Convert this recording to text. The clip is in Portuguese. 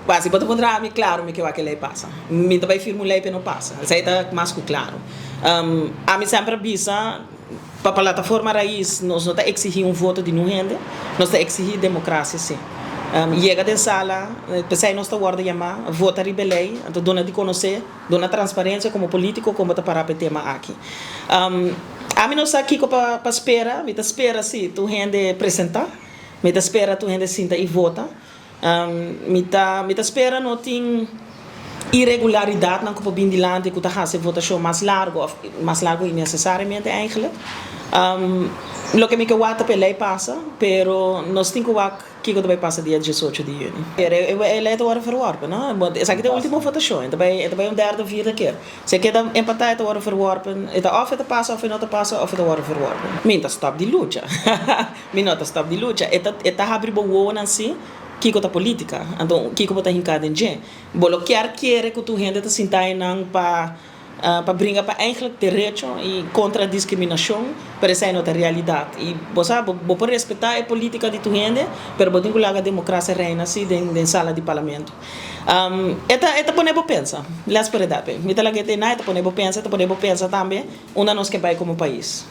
Quase, bota contra mim, claro, me que eu aquele passa. Me também firmo lei que não passa. Isso aí tá mais que claro. A mim sempre visa, para a plataforma raiz, nós não está exigir um voto de não rende, nós está exigir democracia, sim. Chega de sala, pensei nós está guarda chamar, vota rebelei, então dona de conhecer, dona transparência como político, como está para o tema aqui. A mim não está aqui para espera, me espera se tu rende apresentar, me espera tu rende sinta e vota. Me espera não tem irregularidade na Copa Bindilante que está a votação mais largo necessariamente eigenlijk. Lo que me queda pela passa, pero nós temos que vai passar dia 18 de junho. Ele é agora verworpen, não? Essa aqui é a última votação, então vai derde ou vierde keer. Se queda empatar é agora verworpen, é of het passa of não passa of é agora verworpen. Minta stop de luta, minta stop de luta. É abrir boa assim. Kiko ta política, então Kiko bota hincada em gente. Bloquear quer que tu rende ta sentar não para brincar para eigenlijk direito e contra a discriminação, para essa é outra realidade. E você pode respeitar a política de tu rende, mas você tem que a democracia reina assim dentro sala de parlamento. Eta pone bo pensa, las verdade. Mita la que tem na eta pone bo pensa também, onde nós que vai como país.